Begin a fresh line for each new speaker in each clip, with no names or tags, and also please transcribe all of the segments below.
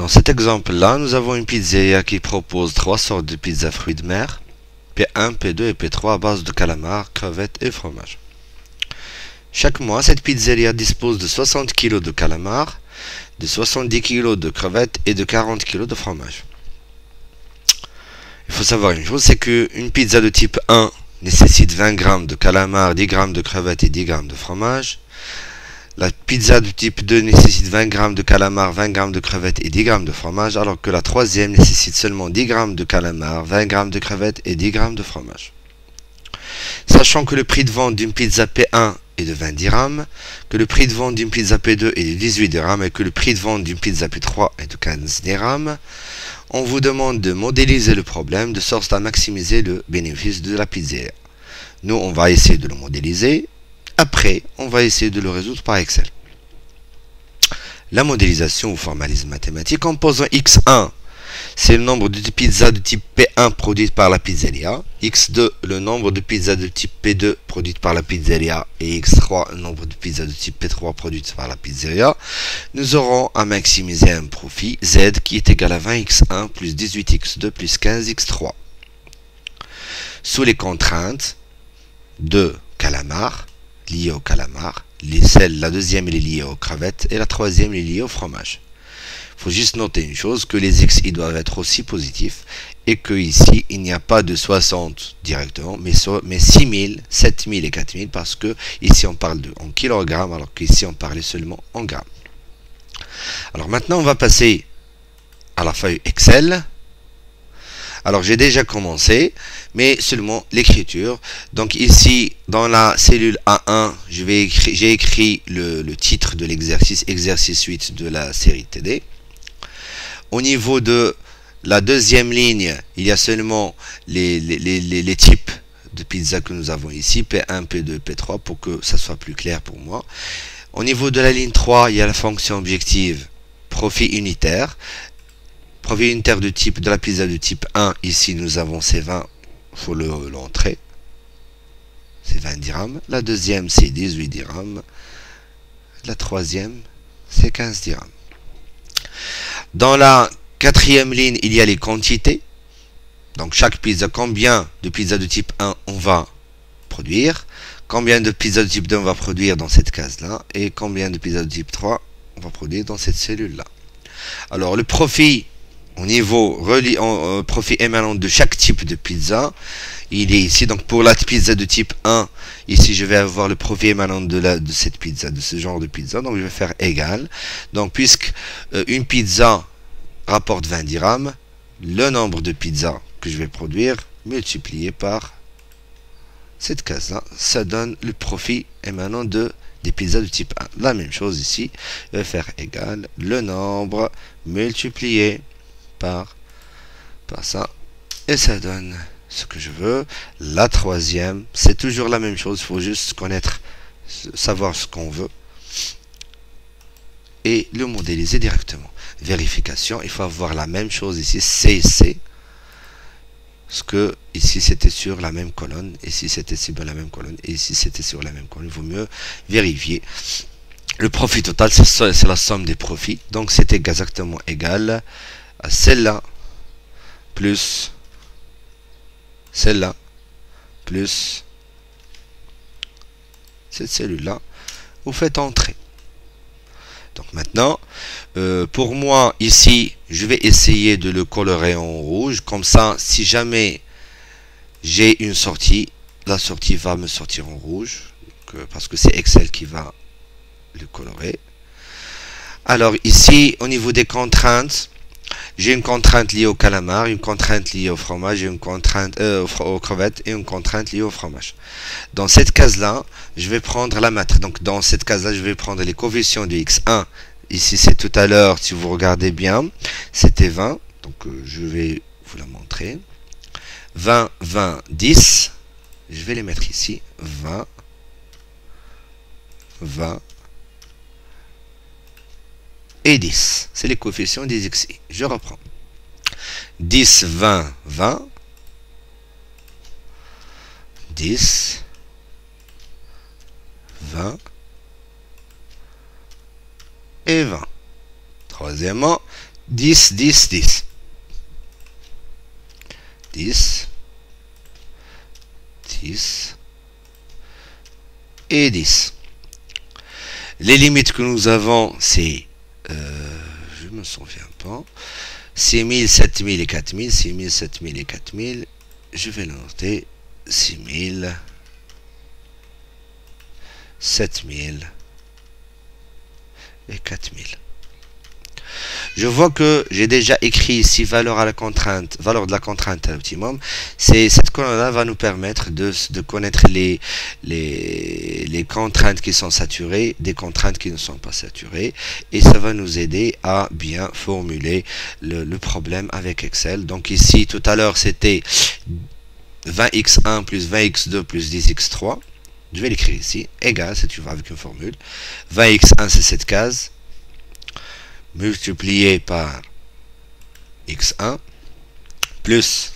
Dans cet exemple-là, nous avons une pizzeria qui propose trois sortes de pizza fruits de mer, P1, P2 et P3 à base de calamars, crevettes et fromage. Chaque mois, cette pizzeria dispose de 60 kg de calamars, de 70 kg de crevettes et de 40 kg de fromage. Il faut savoir une chose, c'est qu'une pizza de type 1 nécessite 20 g de calamars, 10 g de crevettes et 10 g de fromage. La pizza de type 2 nécessite 20 g de calamars, 20 g de crevettes et 10 g de fromage, alors que la troisième nécessite seulement 10 g de calamars, 20 g de crevettes et 10 g de fromage. Sachant que le prix de vente d'une pizza P1 est de 20 dirhams, que le prix de vente d'une pizza P2 est de 18 dirhams et que le prix de vente d'une pizza P3 est de 15 dirhams, on vous demande de modéliser le problème de sorte à maximiser le bénéfice de la pizzeria. Nous, on va essayer de le modéliser. Après, on va essayer de le résoudre par Excel. La modélisation ou formalisme mathématique en posant x1, c'est le nombre de pizzas de type P1 produites par la pizzeria, x2, le nombre de pizzas de type P2 produites par la pizzeria, et x3, le nombre de pizzas de type P3 produites par la pizzeria, nous aurons à maximiser un profit z qui est égal à 20x1 plus 18x2 plus 15x3. Sous les contraintes de calamar, liées au calamar, la deuxième elle est liée aux crevettes et la troisième elle est liée au fromage. Il faut juste noter une chose, que les x ils doivent être aussi positifs et que ici il n'y a pas de 60 directement mais 6000, 7000 et 4000 parce que ici on parle en kilogrammes alors qu'ici on parlait seulement en grammes. Alors maintenant on va passer à la feuille Excel. Alors j'ai déjà commencé, mais seulement l'écriture. Donc ici, dans la cellule A1, j'ai écrit le titre de l'exercice, exercice 8 de la série TD. Au niveau de la deuxième ligne, il y a seulement les types de pizza que nous avons ici, P1, P2, P3, pour que ça soit plus clair pour moi. Au niveau de la ligne 3, il y a la fonction objective, profit unitaire. Profit unitaire de la pizza de type 1, ici nous avons ces 20, il faut l'entrer, c'est 20 dirhams. La deuxième c'est 18 dirhams. La troisième c'est 15 dirhams. Dans la quatrième ligne, il y a les quantités. Donc chaque pizza, combien de pizzas de type 1 on va produire, combien de pizzas de type 2 on va produire dans cette case-là, et combien de pizzas de type 3 on va produire dans cette cellule-là. Alors le profit au niveau profit émanant de chaque type de pizza, il est ici. Donc pour la pizza de type 1, ici je vais avoir le profit émanant de cette pizza, de ce genre de pizza. Donc je vais faire égal. Donc puisque une pizza rapporte 20 dirhams, le nombre de pizzas que je vais produire multiplié par cette case-là, ça donne le profit émanant des pizzas de type 1. La même chose ici, je vais faire égal le nombre multiplié par ça, et ça donne ce que je veux. La troisième, c'est toujours la même chose, il faut juste connaître, savoir ce qu'on veut et le modéliser directement. Vérification, il faut avoir la même chose ici, CC, parce que ici c'était sur la même colonne, ici c'était sur la même colonne, et ici c'était sur la même colonne. Il vaut mieux vérifier. Le profit total, c'est la somme des profits, donc c'est exactement égal à celle-là plus celle-là plus cette cellule-là. Vous faites entrer. Donc maintenant, pour moi ici, je vais essayer de le colorer en rouge. Comme ça, si jamais j'ai une sortie, la sortie va me sortir en rouge, parce que c'est Excel qui va le colorer. Alors ici, au niveau des contraintes, j'ai une contrainte liée au calamar, une contrainte liée au fromage, une contrainte aux crevettes et une contrainte liée au fromage. Dans cette case-là, je vais prendre la matrice. Donc dans cette case-là, je vais prendre les coefficients de x1. Ici, c'est tout à l'heure, si vous regardez bien, c'était 20. Donc je vais vous la montrer. 20, 20, 10. Je vais les mettre ici. 20, 20. Et 10, c'est les coefficients des xi. Je reprends. 10, 20, 20. 10, 20 et 20. Troisièmement, 10, 10, 10. 10, 10 et 10. Les limites que nous avons, c'est, je me souviens pas, 6000, 7000 et 4000, 6000, 7000 et 4000. Je vais le noter, 6000, 7000 et 4000. Je vois que j'ai déjà écrit ici valeur à la contrainte, valeur de la contrainte à l'optimum. Cette colonne-là va nous permettre de connaître les contraintes qui sont saturées, des contraintes qui ne sont pas saturées, et ça va nous aider à bien formuler le problème avec Excel. Donc ici, tout à l'heure, c'était 20x1 plus 20x2 plus 10x3. Je vais l'écrire ici, égal, si tu vas avec une formule. 20x1, c'est cette case, multiplié par x1, plus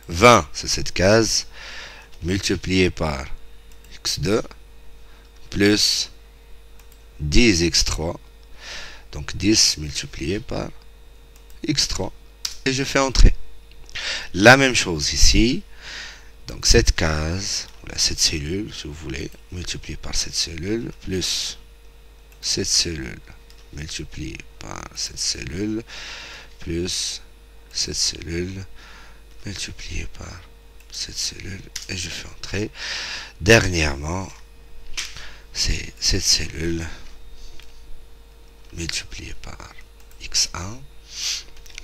20, c'est cette case, multiplié par x2, plus 10x3, donc 10 multiplié par x3, et je fais entrer. La même chose ici, donc cette case, cette cellule, si vous voulez, multiplié par cette cellule, plus cette cellule, multiplié par cette cellule, plus cette cellule, multiplié par cette cellule, et je fais entrer. Dernièrement, c'est cette cellule, multipliée par x1,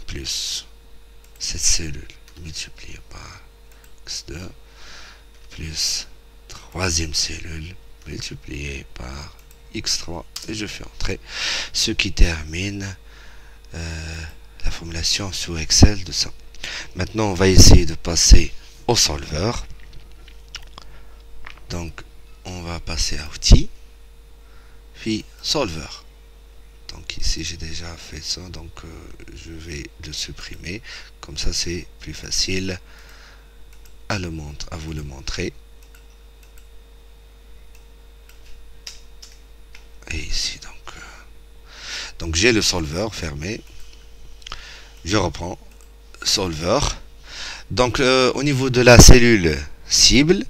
plus cette cellule, multipliée par x2, plus troisième cellule, multipliée par x3, et je fais entrer, ce qui termine la formulation sur Excel de ça. Maintenant, on va essayer de passer au solveur. Donc, on va passer à outils, puis solveur. Donc ici, j'ai déjà fait ça, donc je vais le supprimer. Comme ça, c'est plus facile à vous le montrer. Et ici, donc j'ai le solveur fermé. Je reprends solveur. Donc au niveau de la cellule cible,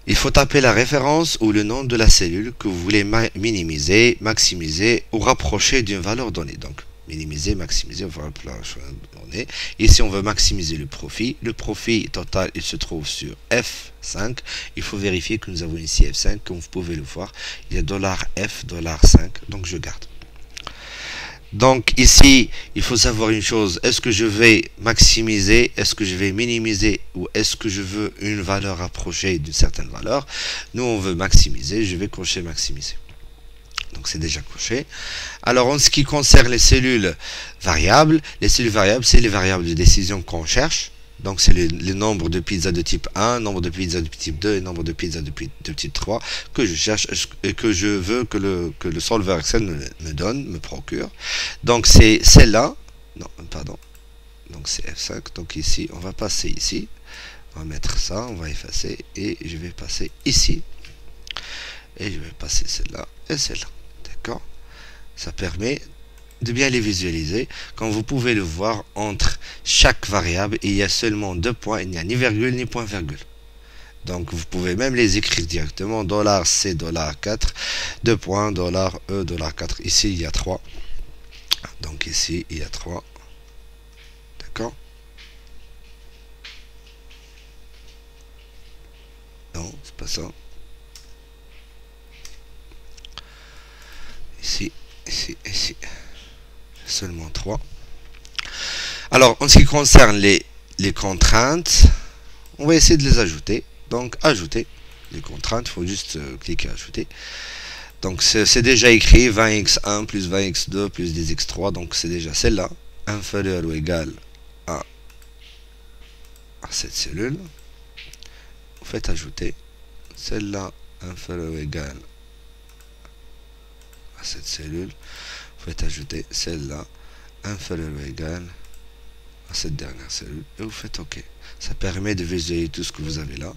il faut taper la référence ou le nom de la cellule que vous voulez minimiser, maximiser ou rapprocher d'une valeur donnée. Donc minimiser, maximiser, on va rapprocher d'une valeur donnée. Ici, on veut maximiser le profit. Le profit total, il se trouve sur F5. Il faut vérifier que nous avons ici F5, comme vous pouvez le voir. Il y a $F, $5, donc je garde. Donc ici, il faut savoir une chose, est-ce que je vais maximiser, est-ce que je vais minimiser, ou est-ce que je veux une valeur approchée d'une certaine valeur? Nous, on veut maximiser, je vais cocher maximiser. Donc c'est déjà coché. Alors en ce qui concerne les cellules variables, c'est les variables de décision qu'on cherche. Donc c'est le nombre de pizzas de type 1, nombre de pizzas de type 2 et nombre de pizzas de type 3 que je cherche et que je veux que le solver Excel me donne, me procure. Donc c'est celle-là. Non, pardon. Donc c'est F5. Donc ici, on va passer ici. On va mettre ça, on va effacer et je vais passer ici. Et je vais passer celle-là et celle-là. D'accord? Ça permet de bien les visualiser. Comme vous pouvez le voir, entre chaque variable, il y a seulement deux points, il n'y a ni virgule ni point virgule. Donc vous pouvez même les écrire directement, $C, $4, 2 points, $E, $4. Ici, il y a 3. Donc ici, il y a 3. D'accord? Non, c'est pas ça. Ici, ici, ici. Seulement 3. Alors, en ce qui concerne les contraintes, on va essayer de les ajouter. Donc, ajouter les contraintes, il faut juste cliquer ajouter. Donc, c'est déjà écrit 20x1 plus 20x2 plus 10x3. Donc, c'est déjà celle-là, inférieur ou égal à cette cellule. Vous faites ajouter celle-là, inférieur ou égal à cette cellule. Vous faites ajouter celle-là, inférieur ou égal à cette dernière cellule, et vous faites OK. Ça permet de visualiser tout ce que vous avez là.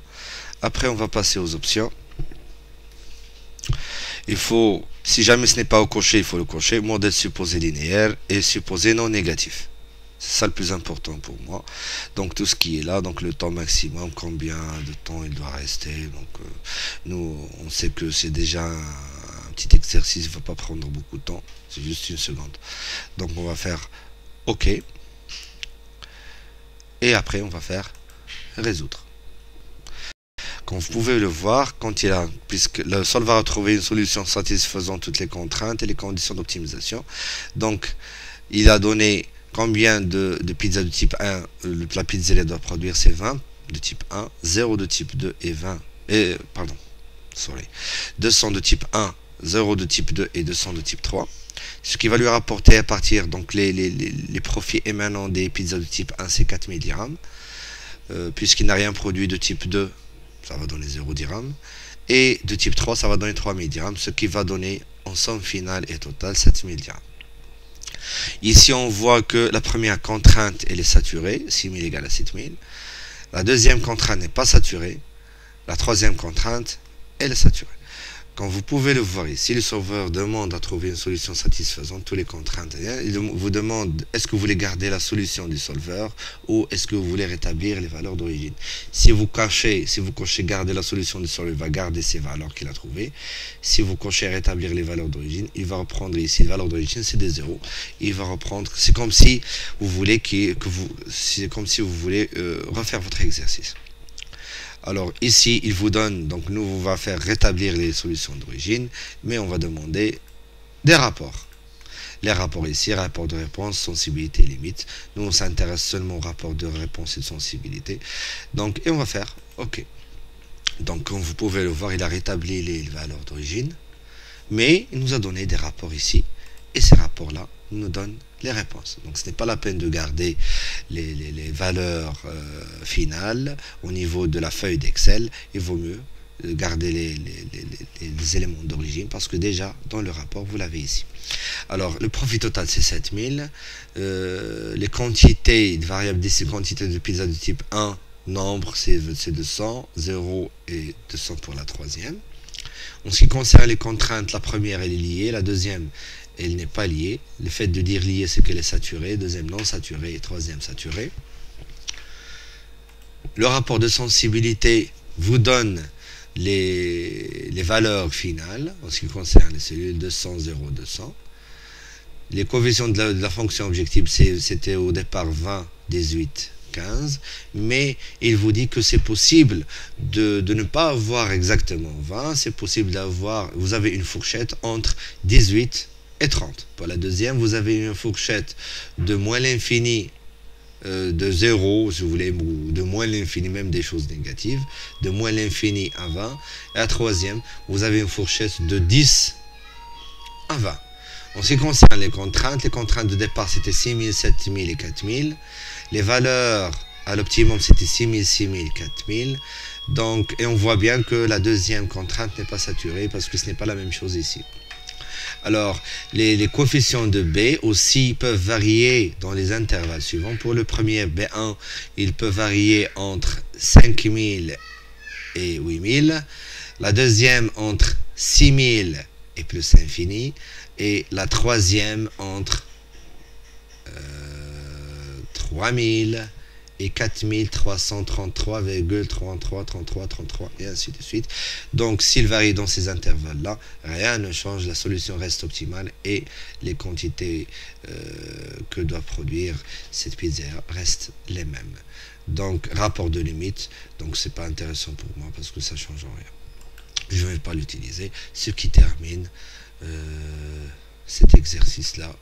Après, on va passer aux options. il faut, si jamais ce n'est pas au coché, il faut le cocher, modèle supposé linéaire et supposé non négatif. C'est ça le plus important pour moi. Donc tout ce qui est là, donc le temps maximum, combien de temps il doit rester. Donc nous, on sait que c'est déjà un petit exercice, il ne va pas prendre beaucoup de temps, c'est juste une seconde. Donc on va faire OK. Et après on va faire résoudre. Comme vous pouvez le voir, quand il a, puisque le solver a trouvé une solution satisfaisant toutes les contraintes et les conditions d'optimisation, donc il a donné combien de pizzas de type 1 la pizzeria doit produire, c'est 20 de type 1, 0 de type 2 et 200 de type 1, 0 de type 2 et 200 de type 3. Ce qui va lui rapporter à partir, donc les profits émanant des pizzas de type 1, c'est 4000 dirhams, puisqu'il n'a rien produit de type 2, ça va donner 0 dirhams, et de type 3, ça va donner 3000 dirhams, ce qui va donner en somme finale et totale 7000 dirhams. Ici, on voit que la première contrainte, elle est saturée, 6000 égale à 7000. La deuxième contrainte n'est pas saturée. La troisième contrainte, elle est saturée. Comme vous pouvez le voir ici, le solver demande à trouver une solution satisfaisant toutes les contraintes. Il vous demande est-ce que vous voulez garder la solution du solver ou est-ce que vous voulez rétablir les valeurs d'origine. Si vous cochez garder la solution du solver, il va garder ces valeurs qu'il a trouvées. Si vous cochez rétablir les valeurs d'origine, il va reprendre ici les valeurs d'origine, c'est des zéros. Il va reprendre, c'est comme si vous voulez refaire votre exercice. Alors ici, il vous donne, donc nous, on va faire rétablir les solutions d'origine, mais on va demander des rapports. Les rapports ici, rapport de réponse, sensibilité, limite. Nous, on s'intéresse seulement au rapport de réponse et de sensibilité. Donc, et on va faire OK. Donc, comme vous pouvez le voir, il a rétabli les valeurs d'origine, mais il nous a donné des rapports ici, et ces rapports-là nous donnent les réponses. Donc ce n'est pas la peine de garder les valeurs finales au niveau de la feuille d'Excel. Il vaut mieux garder les éléments d'origine parce que déjà dans le rapport vous l'avez ici. Alors le profit total c'est 7000. Les quantités de variables d'ici, quantité de pizza de type 1, nombre c'est 200, 0 et 200 pour la troisième. En ce qui concerne les contraintes, la première elle est liée, la deuxième elle n'est pas liée. Le fait de dire liée, c'est qu'elle est saturée. Deuxième, non saturée. Et troisième, saturée. Le rapport de sensibilité vous donne les valeurs finales en ce qui concerne les cellules 200, 0, 200. Les coefficients de la fonction objective, c'était au départ 20, 18, 15. Mais il vous dit que c'est possible de ne pas avoir exactement 20. C'est possible d'avoir, vous avez une fourchette entre 18 et 30. Pour la deuxième, vous avez une fourchette de moins l'infini, de 0, si vous voulez, ou de moins l'infini, même des choses négatives, de moins l'infini à 20. Et la troisième, vous avez une fourchette de 10 à 20. En ce qui concerne les contraintes de départ, c'était 6000, 7000 et 4000. Les valeurs à l'optimum, c'était 6000, 6000, 4000. Donc, et on voit bien que la deuxième contrainte n'est pas saturée parce que ce n'est pas la même chose ici. Alors, les coefficients de B aussi peuvent varier dans les intervalles suivants. Pour le premier B1, il peut varier entre 5000 et 8000. La deuxième entre 6000 et plus infini. Et la troisième entre 3000 et 4333,333333 et ainsi de suite. Donc s'il varie dans ces intervalles là, rien ne change, la solution reste optimale et les quantités que doit produire cette pizzeria restent les mêmes. Donc rapport de limite, donc c'est pas intéressant pour moi parce que ça change rien, je ne vais pas l'utiliser, ce qui termine cet exercice là.